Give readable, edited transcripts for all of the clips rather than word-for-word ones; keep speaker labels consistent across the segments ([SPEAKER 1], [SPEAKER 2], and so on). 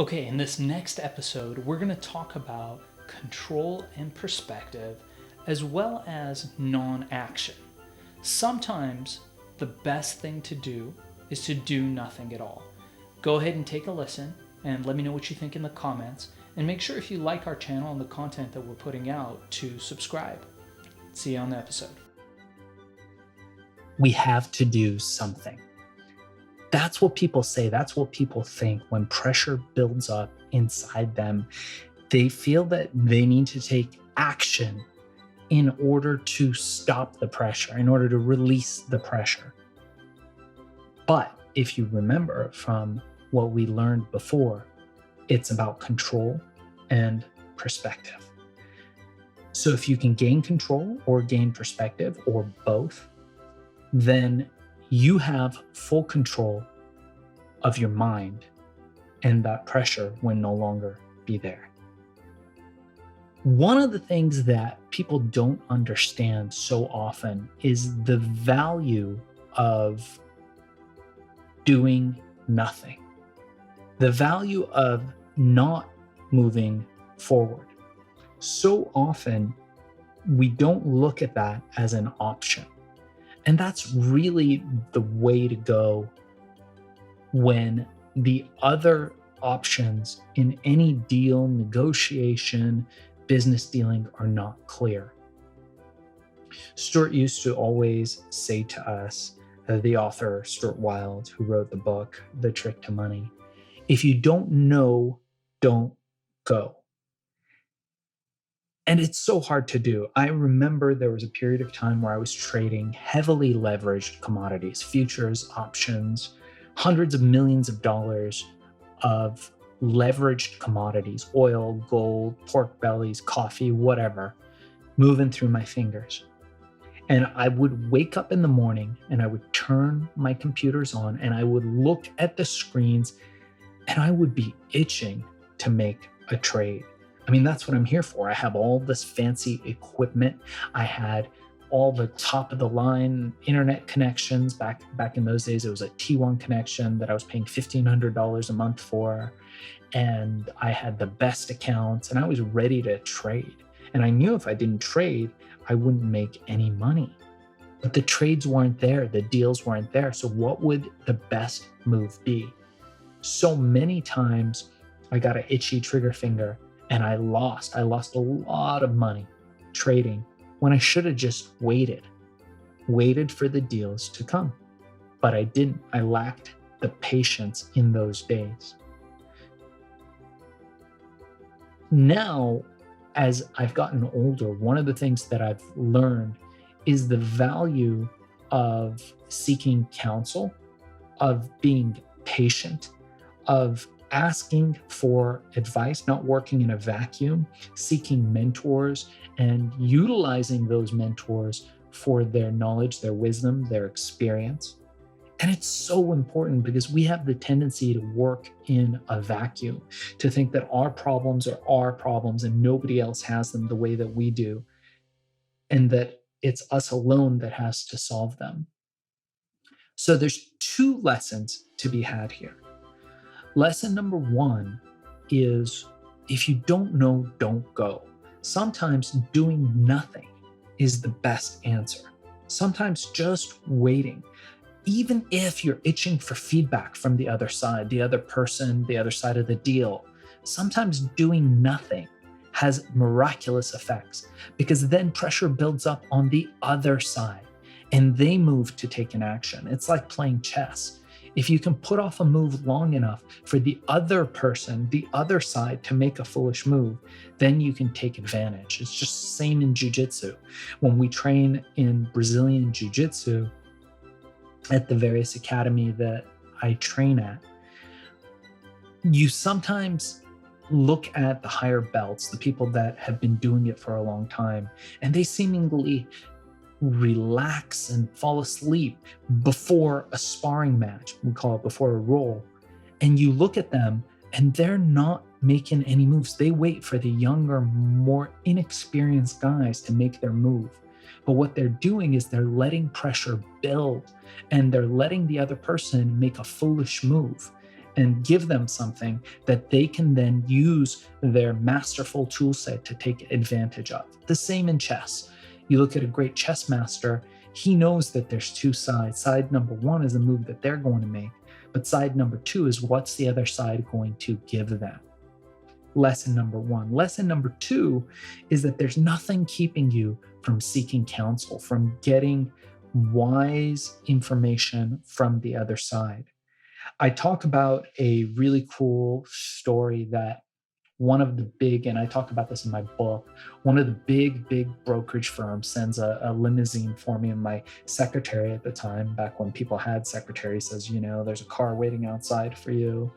[SPEAKER 1] Okay, in this next episode, we're going to talk about control and perspective as well as non action. Sometimes the best thing to do is to do nothing at all. Go ahead and take a listen and let me know what you think in the comments. And make sure if you like our channel and the content that we're putting out to subscribe. See you on the episode.
[SPEAKER 2] We have to do something. That's what people say. That's what people think when pressure builds up inside them. They feel that they need to take action in order to stop the pressure, in order to release the pressure. But if you remember from what we learned before, it's about control and perspective. So if you can gain control or gain perspective or both, then you have full control of your mind, and that pressure will no longer be there. One of the things that people don't understand so often is the value of doing nothing, the value of not moving forward. So often, we don't look at that as an option. And that's really the way to go when the other options in any deal, negotiation, business dealing are not clear. Stewart used to always say to us, the author Stewart Wilde, who wrote the book, The Trick to Money, if you don't know, don't go. And it's so hard to do. I remember there was a period of time where I was trading heavily leveraged commodities, futures, options, hundreds of millions of dollars of leveraged commodities, oil, gold, pork bellies, coffee, whatever, moving through my fingers. And I would wake up in the morning and I would turn my computers on and I would look at the screens and I would be itching to make a trade. I mean, that's what I'm here for. I have all this fancy equipment. I had all the top of the line internet connections. Back in those days, it was a T1 connection that I was paying $1,500 a month for. And I had the best accounts and I was ready to trade. And I knew if I didn't trade, I wouldn't make any money. But the trades weren't there. The deals weren't there. So what would the best move be? So many times I got an itchy trigger finger and I lost a lot of money trading when I should have just waited for the deals to come. But I didn't. I lacked the patience in those days. Now, as I've gotten older, one of the things that I've learned is the value of seeking counsel, of being patient, of asking for advice, not working in a vacuum, seeking mentors and utilizing those mentors for their knowledge, their wisdom, their experience. And it's so important because we have the tendency to work in a vacuum, to think that our problems are our problems and nobody else has them the way that we do, and that it's us alone that has to solve them. So there's two lessons to be had here. Lesson number one is if you don't know, don't go. Sometimes doing nothing is the best answer. Sometimes just waiting, even if you're itching for feedback from the other side, the other person, the other side of the deal, sometimes doing nothing has miraculous effects because then pressure builds up on the other side and they move to take an action. It's like playing chess. If you can put off a move long enough for the other person, the other side to make a foolish move, then you can take advantage. It's just the same in jiu-jitsu. When we train in Brazilian jiu-jitsu at the various academy that I train at, you sometimes look at the higher belts, the people that have been doing it for a long time, and they seemingly relax and fall asleep before a sparring match. We call it before a roll. And you look at them and they're not making any moves. They wait for the younger, more inexperienced guys to make their move. But what they're doing is they're letting pressure build and they're letting the other person make a foolish move. and give them something that they can then use their masterful tool set to take advantage of. The same in chess. You look at a great chess master, he knows that there's two sides. Side number one is a move that they're going to make, but side number two is what's the other side going to give them. Lesson number one. Lesson number two is that there's nothing keeping you from seeking counsel, from getting wise information from the other side. I talk about a really cool story that one of the big, and I talk about this in my book, one of the big brokerage firms sends a limousine for me, and my secretary at the time, back when people had secretaries, says, there's a car waiting outside for you.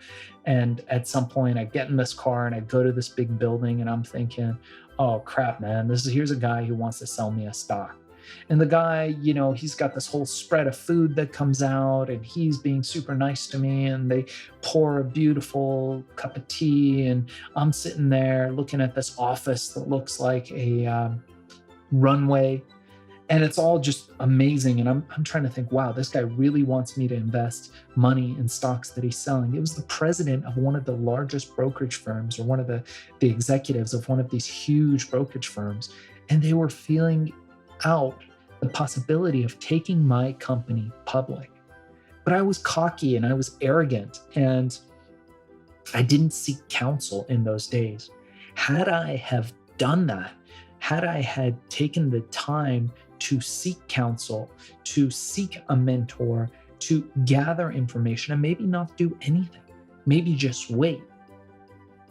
[SPEAKER 2] And at some point I get in this car and I go to this big building and I'm thinking, oh crap, man, here's a guy who wants to sell me a stock. And the guy, he's got this whole spread of food that comes out and he's being super nice to me, and they pour a beautiful cup of tea, and I'm sitting there looking at this office that looks like a runway, and it's all just amazing. And I'm trying to think, wow, this guy really wants me to invest money in stocks that he's selling. It was the president of one of the largest brokerage firms, or one of the executives of one of these huge brokerage firms, and they were feeling out the possibility of taking my company public. But I was cocky and I was arrogant, and I didn't seek counsel in those days. Had I have done that, had I had taken the time to seek counsel, to seek a mentor, to gather information, and maybe not do anything, maybe just wait,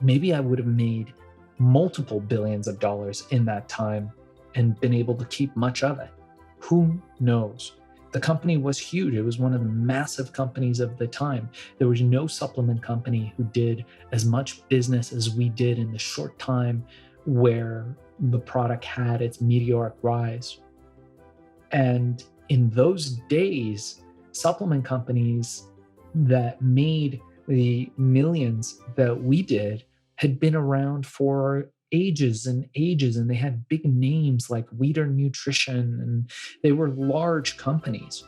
[SPEAKER 2] maybe I would have made multiple billions of dollars in that time and been able to keep much of it. Who knows? The company was huge. It was one of the massive companies of the time. There was no supplement company who did as much business as we did in the short time where the product had its meteoric rise. And in those days, supplement companies that made the millions that we did had been around for ages and ages, and they had big names like Weider Nutrition, and they were large companies.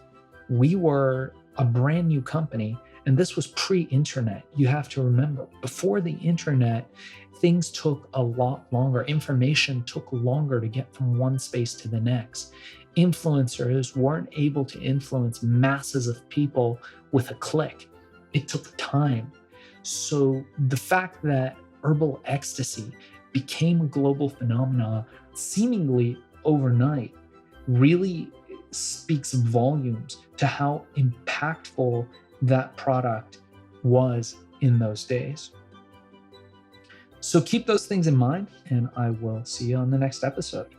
[SPEAKER 2] We were a brand new company, and this was pre-internet. You have to remember, before the internet, things took a lot longer. Information took longer to get from one space to the next. Influencers weren't able to influence masses of people with a click. It took time. So the fact that herbal ecstasy became a global phenomenon seemingly overnight really speaks volumes to how impactful that product was in those days. So keep those things in mind, and I will see you on the next episode.